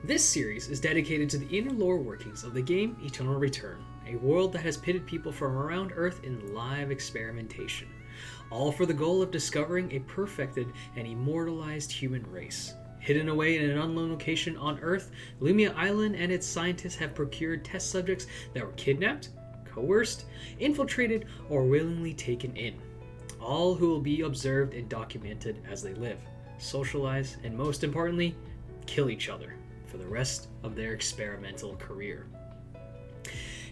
This series is dedicated to the inner lore workings of the game Eternal Return, a world that has pitted people from around Earth in live experimentation, all for the goal of discovering a perfected and immortalized human race. Hidden away in an unknown location on Earth, Lumia Island and its scientists have procured test subjects that were kidnapped, coerced, infiltrated, or willingly taken in. All who will be observed and documented as they live, socialize, and most importantly, kill each other for the rest of their experimental career.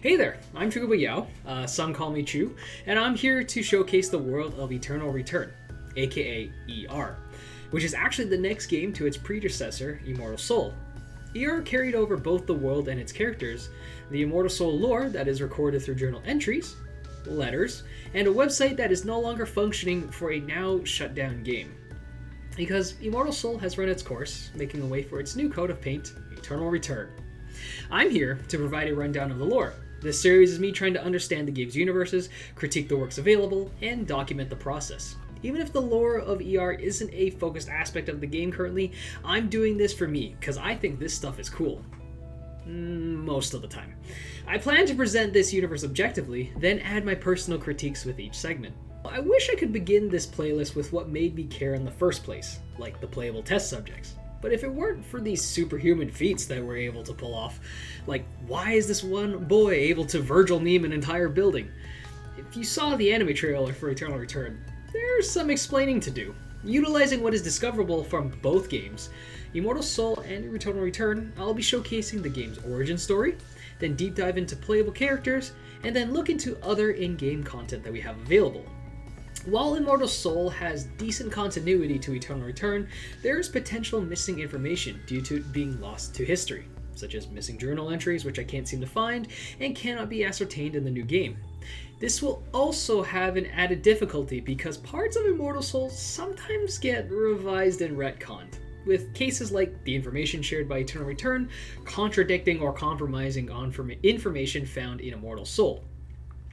Hey there, I'm Chuguba Yao, some call me Chu, and I'm here to showcase the world of Eternal Return, aka ER, which is actually the next game to its predecessor, Immortal Soul. ER carried over both the world and its characters, the Immortal Soul lore that is recorded through journal entries, letters, and a website that is no longer functioning for a now shut down game. Because Immortal Soul has run its course, making a way for its new coat of paint, Eternal Return. I'm here to provide a rundown of the lore. This series is me trying to understand the game's universes, critique the works available, and document the process. Even if the lore of ER isn't a focused aspect of the game currently, I'm doing this for me, because I think this stuff is cool. Most of the time. I plan to present this universe objectively, then add my personal critiques with each segment. I wish I could begin this playlist with what made me care in the first place, like the playable test subjects. But if it weren't for these superhuman feats that we're able to pull off, like why is this one boy able to Virgil Neem an entire building? If you saw the anime trailer for Eternal Return, there's some explaining to do. Utilizing what is discoverable from both games, Immortal Soul and Eternal Return, I'll be showcasing the game's origin story, then deep dive into playable characters, and then look into other in-game content that we have available. While Immortal Soul has decent continuity to Eternal Return, there is potential missing information due to it being lost to history, such as missing journal entries which I can't seem to find and cannot be ascertained in the new game. This will also have an added difficulty because parts of Immortal Soul sometimes get revised and retconned, with cases like the information shared by Eternal Return contradicting or compromising on information found in Immortal Soul.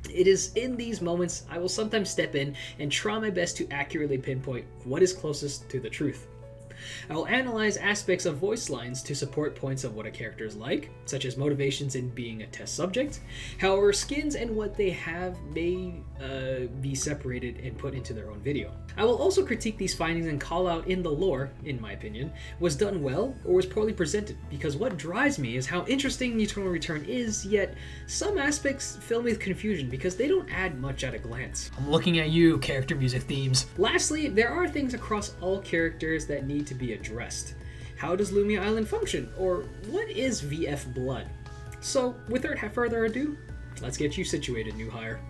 It is in these moments I will sometimes step in and try my best to accurately pinpoint what is closest to the truth. I will analyze aspects of voice lines to support points of what a character is like, such as motivations in being a test subject. However, skins and what they have may be separated and put into their own video. I will also critique these findings and call out in the lore, in my opinion, was done well or was poorly presented, because what drives me is how interesting Eternal Return is, yet some aspects fill me with confusion because they don't add much at a glance. I'm looking at you, character music themes. Lastly, there are things across all characters that need to be addressed. How does Lumia Island function? Or what is VF Blood? So, without further ado, let's get you situated, new hire.